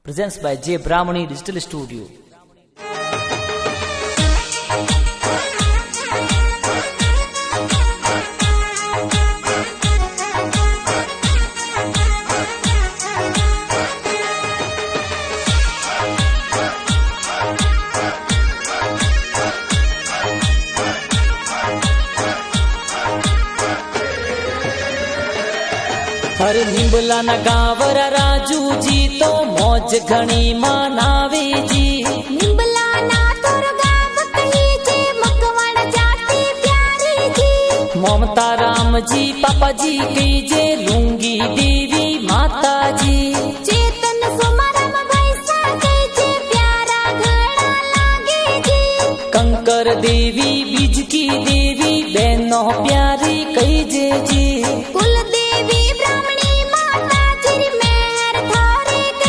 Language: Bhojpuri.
Presents by J. Brahmani Digital Studio. हर निंबला न गावरा राजू जी तो मौज घणी मनावे जी। निंबला ना तोर गाव कही जे मकवाड़ जाती प्यारी जी। ममता राम जी पापा जी कही जे लूंगी देवी माता जी। चेतन सुमरम वैसा कही जे प्यारा घड़ा लागे जी। कंकर देवी बीज की देवी बहनों